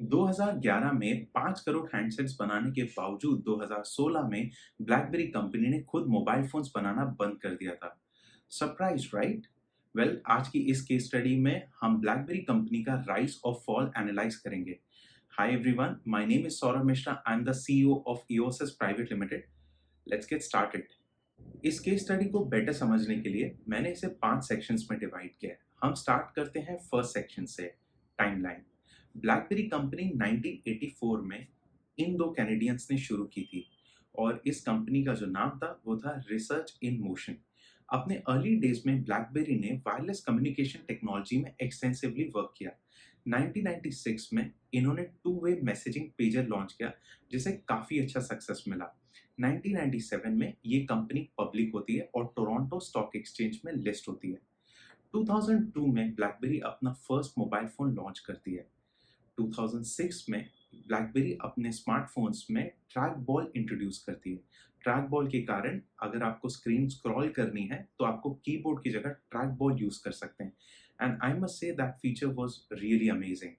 2011 में 5 करोड़ हैंडसेट्स बनाने के बावजूद 2016 में ब्लैकबेरी कंपनी ने खुद मोबाइल फोन्स बनाना बंद कर दिया था। Surprise, right? वेल, आज की इस केस स्टडी में हम ब्लैकबेरी कंपनी का राइज और फॉल एनालाइज करेंगे। Hi everyone, my name is Saurabh Mishra. I am the CEO of EOSys private limited. Let's get started. इस केस स्टडी को बेटर समझने के लिए मैंने इसे 5 सेक्शंस में डिवाइड किया है। हम स्टार्ट करते हैं फर्स्ट सेक्शन से, टाइमलाइन। ब्लैकबेरी कंपनी 1984 में इन दो कैनेडियंस ने शुरू की थी और इस कंपनी का जो नाम था वो था रिसर्च इन मोशन। अपने अर्ली डेज में ब्लैकबेरी ने वायरलेस कम्युनिकेशन टेक्नोलॉजी में एक्सटेंसिवली वर्क किया। 1996 में इन्होंने two way messaging pager launch किया जिसे काफ़ी अच्छा सक्सेस मिला। 1997 में ये कंपनी पब्लिक होती है और टोरंटो स्टॉक एक्सचेंज में लिस्ट होती है। 2002 में ब्लैकबेरी अपना फर्स्ट मोबाइल फोन लॉन्च करती है। 2006 में ब्लैकबेरी अपने स्मार्टफोन्स में ट्रैक बॉल इंट्रोड्यूस करती है। ट्रैक बॉल के कारण अगर आपको स्क्रीन स्क्रॉल करनी है तो आपको कीबोर्ड की जगह ट्रैक बॉल यूज कर सकते हैं। And I must say that feature was really amazing.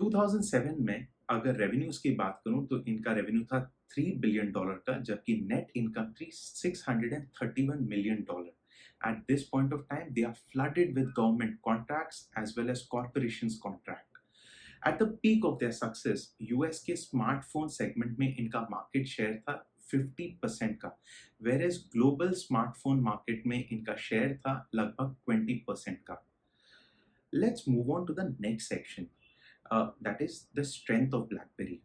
2007 में अगर रेवेन्यूज की बात करूं तो इनका रेवेन्यू था $3 बिलियन का, जबकि नेट इनकम थी $631 million. At this point of time, they are flooded with government contracts as well as corporations contract. At the peak of their success, US के स्मार्टफोन सेगमेंट में इनका मार्केट शेयर था 50% का, whereas global smartphone market में इनका share था लगभग 20% का। Let's move on to the next section. That is the strength of BlackBerry.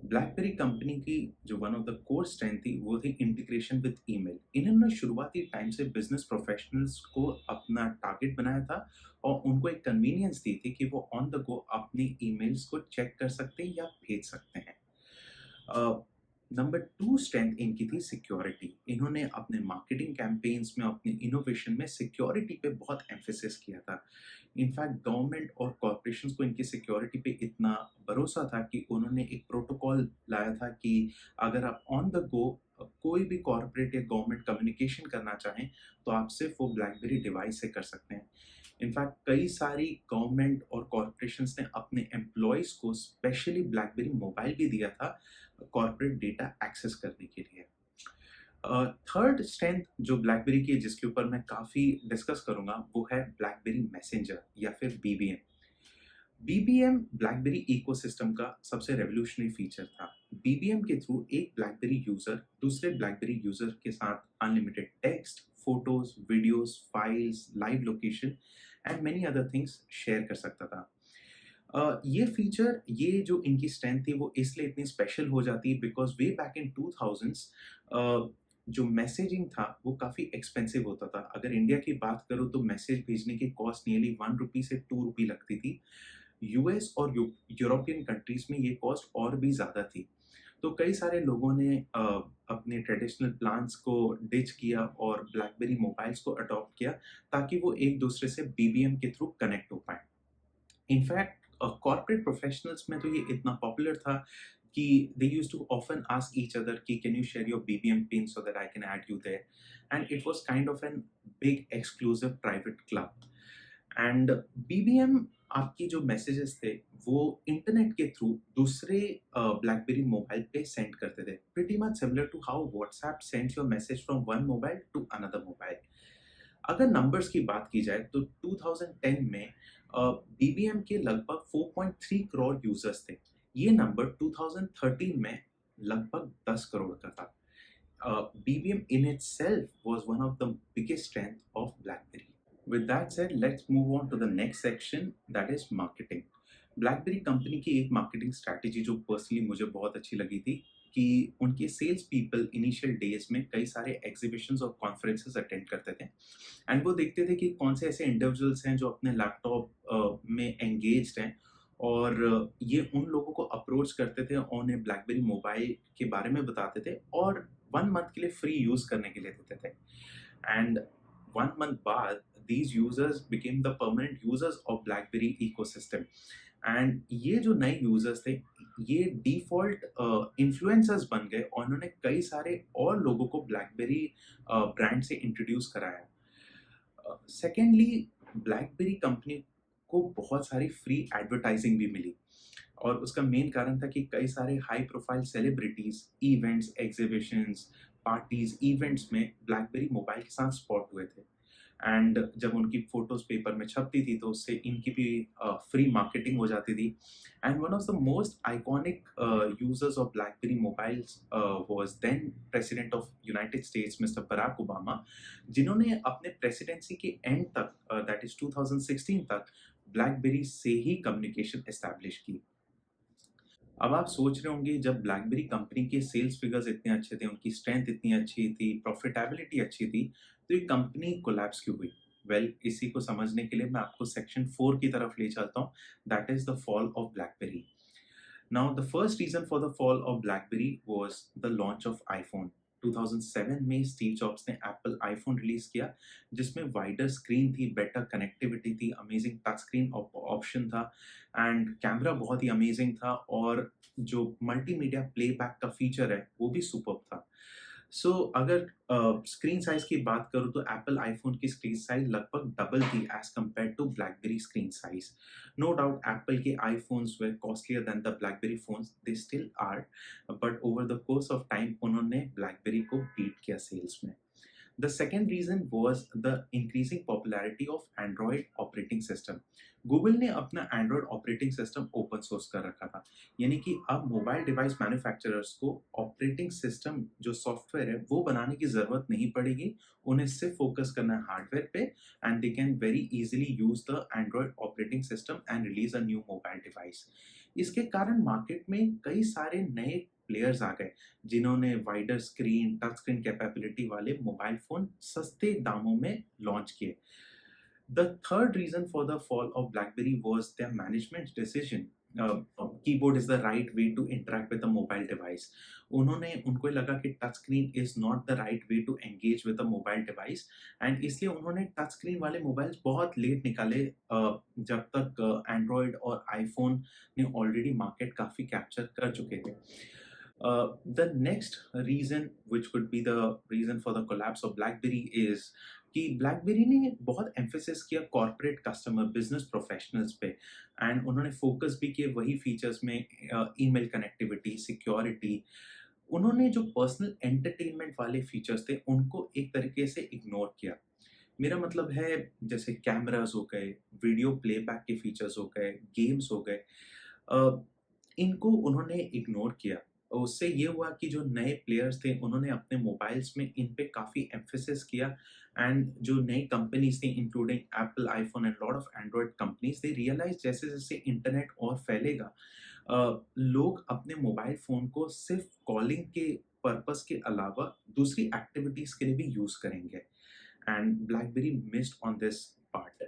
Blackberry company की जो one of the core strength थी वो थी इंटीग्रेशन विद ईमेल। इन्होंने शुरुआती टाइम से बिजनेस प्रोफेशनल्स को अपना टारगेट बनाया था और उनको एक कन्वीनियंस दी थी कि वो ऑन द गो अपनी ईमेल्स को चेक कर सकते हैं या भेज सकते हैं। नंबर 2 स्ट्रेंथ इनकी थी सिक्योरिटी। इन्होंने अपने मार्केटिंग कैंपेन्स में, अपने इनोवेशन में सिक्योरिटी पे बहुत एम्फेसिस किया था। इनफैक्ट गवर्नमेंट और कॉर्पोरेशंस को इनकी सिक्योरिटी पे इतना भरोसा था कि उन्होंने एक प्रोटोकॉल लाया था कि अगर आप ऑन द गो कोई भी कॉर्पोरेट या गवर्नमेंट कम्युनिकेशन करना चाहें तो आप सिर्फ वो ब्लैकबेरी डिवाइस से कर सकते हैं। इनफैक्ट कई सारी गवर्नमेंट और कॉर्पोरेशंस ने अपने एम्प्लॉयज़ को स्पेशली ब्लैकबेरी मोबाइल भी दिया था कॉर्पोरेट डेटा एक्सेस करने के लिए। थर्ड स्ट्रेंथ जो ब्लैकबेरी की है, जिसके ऊपर मैं काफ़ी डिस्कस करूंगा, वो है ब्लैकबेरी मैसेंजर या फिर BBM। BBM ब्लैकबेरी इकोसिस्टम का सबसे रेवोल्यूशनरी फीचर था। BBM के थ्रू एक ब्लैकबेरी यूजर दूसरे ब्लैकबेरी यूजर के साथ unlimited text, photos, videos, files, live location and many other things share कर सकता था। ये फीचर, ये जो इनकी स्ट्रेंथ थी वो इसलिए इतनी स्पेशल हो जाती है because way back in 2000s जो मैसेजिंग था वो काफ़ी एक्सपेंसिव होता था। अगर इंडिया की बात करूँ तो मैसेज भेजने की कॉस्ट नियरली ₹1 से ₹2 लगती थी। यूएस और यूरोपियन कंट्रीज में ये कॉस्ट और भी ज़्यादा थी। तो कई सारे लोगों ने अपने ट्रेडिशनल प्लान्स को डिच किया और ब्लैकबेरी मोबाइल्स को अडॉप्ट किया ताकि वो एक दूसरे से BBM के थ्रू कनेक्ट हो पाए। इनफैक्ट कॉर्पोरेट प्रोफेशनल्स में तो ये इतना पॉपुलर था कि they used to often ask each other कि can you share your BBM pin so that I can add you there, and it was kind of an big exclusive private club. And BBM आपकी जो messages थे वो internet के through दूसरे blackberry mobile पे send करते थे, pretty much similar to how WhatsApp sends your message from one mobile to another mobile. अगर नंबर्स की बात की जाए तो 2010 में BBM के लगभग 4.3 करोड़ यूजर्स थे। ये नंबर 2013 में लगभग 10 करोड़ का था। BBM in itself was one of the biggest strength of BlackBerry. With that said, let's move on to the next section, that is marketing. BlackBerry company की एक मार्केटिंग स्ट्रैटेजी जो पर्सनली मुझे बहुत अच्छी लगी थी कि उनके सेल्स पीपल इनिशियल डेज में कई सारे एग्जीबिशंस और कॉन्फ्रेंसेस अटेंड करते थे एंड वो देखते थे कि कौन से ऐसे इंडिविजुअल्स हैं जो अपने लैपटॉप में एंगेज्ड हैं और ये उन लोगों को अप्रोच करते थे और उन्हें ब्लैकबेरी मोबाइल के बारे में बताते थे और 1 मंथ के लिए फ्री यूज करने के लिए देते थे। एंड 1 मंथ बाद these users became the permanent users of BlackBerry ecosystem. And ये जो नए यूजर्स थे ये डिफॉल्ट इन्फ्लुएंसर्स बन गए और उन्होंने कई सारे और लोगों को ब्लैकबेरी ब्रांड से इंट्रोड्यूस कराया। सेकेंडली, ब्लैकबेरी कंपनी को बहुत सारी फ्री एडवर्टाइजिंग भी मिली और उसका मेन कारण था कि कई सारे high profile celebrities, events, exhibitions, parties, events में ब्लैकबेरी मोबाइल के साथ स्पॉट हुए थे। एंड जब उनकी फ़ोटोज़ पेपर में छपती थी, तो उससे इनकी भी फ्री मार्केटिंग हो जाती थी। And one of the most iconic users of BlackBerry mobiles was then president of United States mister Barack Obama, जिन्होंने अपने प्रेसिडेंसी के एंड तक दैट इज़ 2016 तक ब्लैकबेरी से ही कम्युनिकेशन एस्टैब्लिश की। अब आप सोच रहे होंगे जब ब्लैकबेरी कंपनी के सेल्स फिगर्स इतने अच्छे थे, उनकी स्ट्रेंथ इतनी अच्छी थी, प्रॉफिटेबिलिटी अच्छी थी, तो ये कंपनी कोलैप्स क्यों हुई? वेल, इसी को समझने के लिए मैं आपको सेक्शन 4 की तरफ ले चलता हूँ, that is the fall of blackberry. Now, the first reason for the fall of BlackBerry was the launch of iPhone. 2007 में स्टीव जॉब्स ने एप्पल आईफोन रिलीज किया, जिसमें वाइडर स्क्रीन थी, बेटर कनेक्टिविटी थी, अमेजिंग टच स्क्रीन ऑप्शन था and camera बहुत ही amazing था, और जो मल्टीमीडिया प्लेबैक का फीचर है वो भी सुपर्ब था। सो अगर स्क्रीन साइज़ की बात करूँ तो एप्पल आईफ़ोन की स्क्रीन साइज़ लगभग डबल थी as compared to BlackBerry screen size. No doubt Apple के iPhones were costlier than the BlackBerry phones, they still are, but over the course of time उन्होंने BlackBerry को beat किया sales में। The second reason was the increasing popularity of Android operating system. Google ने अपना Android operating system open source कर रखा था, यानी कि अब मोबाइल डिवाइस मैन्युफैक्चरर्स को ऑपरेटिंग सिस्टम जो सॉफ्टवेयर है वो बनाने की ज़रूरत नहीं पड़ेगी, उन्हें सिर्फ फोकस करना है हार्डवेयर पे, and they can very easily use the Android operating system and release a new mobile device. इसके कारण मार्केट में कई सारे नए प्लेयर्स आ गए, जिन्होंने wider screen, touch screen capability वाले मोबाइल फ़ोन सस्ते दामों में लॉन्च किए। The third reason for the fall of BlackBerry was their management's decision. Keyboard is the right way to interact with a mobile device. उन्होंने उनको ये लगा कि touch screen is not the right way to engage with a mobile device, and इसलिए उन्होंने touch screen वाले mobiles बहुत late निकाले, जब तक एंड्रॉयड और आईफोन ने ऑलरेडी मार्केट काफ़ी कैप्चर कर चुके थे। The next reason, which could be the reason for the collapse of BlackBerry, is कि BlackBerry ने बहुत एम्फेसिस किया कॉर्पोरेट कस्टमर, बिजनेस प्रोफेशनल्स पे, एंड उन्होंने फोकस भी किए वही फीचर्स में, ईमेल कनेक्टिविटी, सिक्योरिटी। उन्होंने जो पर्सनल एंटरटेनमेंट वाले फीचर्स थे उनको एक तरीके से इग्नोर किया। मेरा मतलब है जैसे कैमरास हो गए, वीडियो प्लेबैक के फीचर्स हो गए, गेम्स हो गए, अ, इनको उन्होंने इग्नोर किया। और उससे ये हुआ कि जो नए प्लेयर्स थे उन्होंने अपने मोबाइल्स में इन पे काफ़ी एम्फेसिस किया, एंड जो नई कंपनीज़ थी including Apple, iPhone and lot of Android companies, they realise जैसे-जैसे इंटरनेट और फैलेगा, लोग अपने मोबाइल फ़ोन को सिर्फ़ कॉलिंग के पर्पज़ के अलावा दूसरी एक्टिविटीज़ के लिए भी यूज़ करेंगे, and blackberry missed on this part.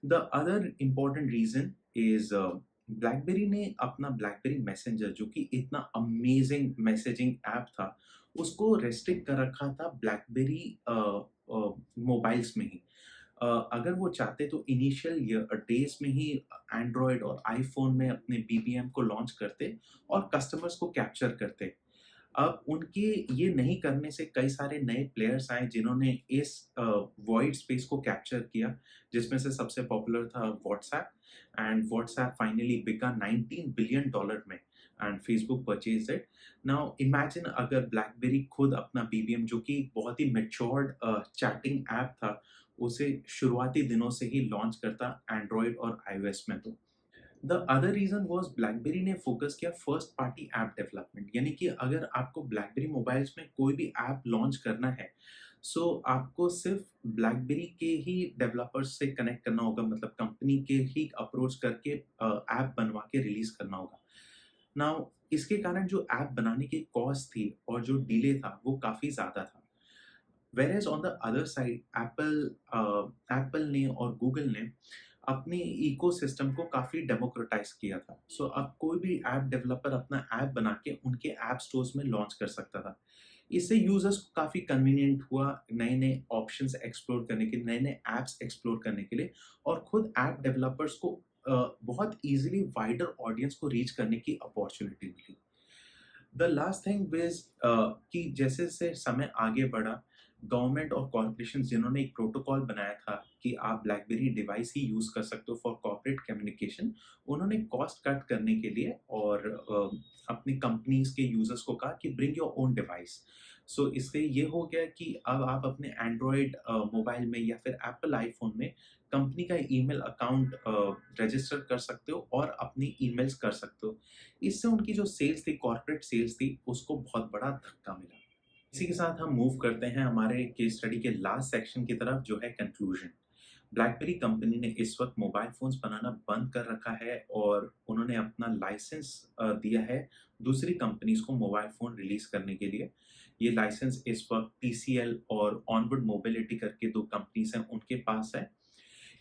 The other important reason is blackberry ने अपना ब्लैकबेरी मैसेंजर, जो कि इतना अमेजिंग मैसेजिंग ऐप था, उसको रेस्ट्रिक्ट कर रखा था ब्लैकबेरी मोबाइल्स में ही। अगर वो चाहते तो इनिशियल डेज़ में ही एंड्रॉयड और आईफ़ोन में अपने बीबीएम को लॉन्च करते और कस्टमर्स को कैप्चर करते। अब उनके ये नहीं करने से कई सारे नए प्लेयर्स आए जिन्होंने इस वॉइड स्पेस को कैप्चर किया, जिसमें से सबसे पॉपुलर था व्हाट्सएप, एंड व्हाट्सएप फाइनली बिका $19 बिलियन में, and Facebook purchased it. Now imagine अगर ब्लैकबेरी खुद अपना बीबीएम, जो कि बहुत ही मैच्योर्ड चैटिंग ऐप था, उसे शुरुआती दिनों से ही लॉन्च करता एंड्रॉयड और आईओएस में तो। The other reason was blackberry ने फ़ोकस किया फर्स्ट पार्टी ऐप डेवलपमेंट, यानी कि अगर आपको ब्लैकबेरी मोबाइल्स में कोई भी ऐप लॉन्च करना है, सो आपको सिर्फ़ ब्लैकबेरी के ही डेवलपर्स से कनेक्ट करना होगा, मतलब कंपनी के ही अप्रोच करके ऐप बनवा के रिलीज़ करना होगा। नाउ इसके कारण जो ऐप बनाने की कॉस्ट थी और जो डिले था, वो काफ़ी ज़्यादा था। Whereas on the other side Apple ने और गूगल ने अपने इकोसिस्टम को काफ़ी डेमोक्रेटाइज़ किया था। सो अब कोई भी ऐप डेवलपर अपना ऐप बना के उनके ऐप स्टोर्स में लॉन्च कर सकता था। इससे यूज़र्स को काफ़ी कन्वीनिएंट हुआ नए-नए ऑप्शंस एक्सप्लोर करने के लिए, नए-नए ऐप्स एक्सप्लोर करने के लिए, और खुद ऐप डेवलपर्स को बहुत ईज़िली वाइडर ऑडियंस को रीच करने की अपॉर्च्युनिटी मिली। द लास्ट थिंग कि जैसे-जैसे समय आगे बढ़ा, गवर्नमेंट और कॉर्पोरेशन जिन्होंने एक प्रोटोकॉल बनाया था कि आप ब्लैकबेरी डिवाइस ही यूज़ कर सकते हो फॉर कॉर्पोरेट कम्युनिकेशन, उन्होंने कॉस्ट कट करने के लिए और अपनी कंपनीज़ के यूज़र्स को कहा कि ब्रिंग योर ओन डिवाइस। सो इससे ये हो गया कि अब आप अपने एंड्रॉयड मोबाइल में या फिर एप्पल आईफ़ोन में कंपनी का ईमेल अकाउंट रजिस्टर कर सकते हो और अपनी ईमेल्स कर सकते हो। इससे उनकी जो सेल्स थी, कॉर्पोरेट सेल्स थी, उसको बहुत बड़ा धक्का मिला। इसी के साथ हम मूव करते हैं हमारे केस स्टडी के लास्ट सेक्शन की तरफ, जो है कंक्लूजन। ब्लैकबेरी कंपनी ने इस वक्त मोबाइल फ़ोन्स बनाना बंद कर रखा है और उन्होंने अपना लाइसेंस दिया है दूसरी कंपनीज़ को मोबाइल फ़ोन रिलीज़ करने के लिए। ये लाइसेंस इस वक्त टीसीएल और ऑनवर्ड मोबिलिटी करके 2 कंपनीज़ हैं, उनके पास है।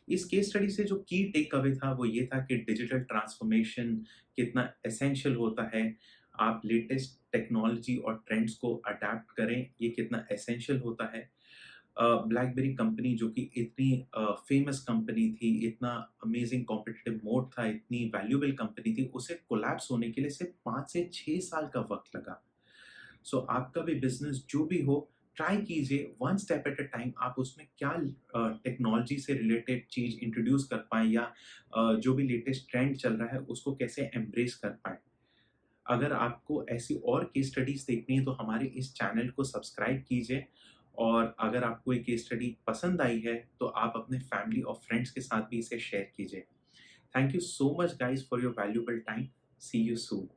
इस केस स्टडी से जो की टेक अवे था वो ये था कि डिजिटल ट्रांसफॉर्मेशन कितना एसेंशियल होता है। आप लेटेस्ट टेक्नोलॉजी और ट्रेंड्स को अडैप्ट करें, ये कितना एसेंशियल होता है। ब्लैकबेरी कंपनी जो कि इतनी फेमस कंपनी थी, इतना अमेजिंग कॉम्पिटिटिव मोड था, इतनी वैल्यूएबल कंपनी थी, उसे कोलैप्स होने के लिए सिर्फ 5 से 6 साल का वक़्त लगा। सो आपका भी बिज़नेस जो भी हो, ट्राई कीजिए one step at a time. आप उसमें क्या टेक्नोलॉजी से रिलेटेड चीज़ इंट्रोड्यूस कर पाएँ या जो भी लेटेस्ट ट्रेंड चल रहा है उसको कैसे एम्ब्रेस कर पाएँ। अगर आपको ऐसी और केस स्टडीज़ देखनी है तो हमारे इस चैनल को सब्सक्राइब कीजिए और अगर आपको ये केस स्टडी पसंद आई है तो आप अपने फैमिली और फ्रेंड्स के साथ भी इसे शेयर कीजिए। Thank you so much guys for your valuable time. See you soon.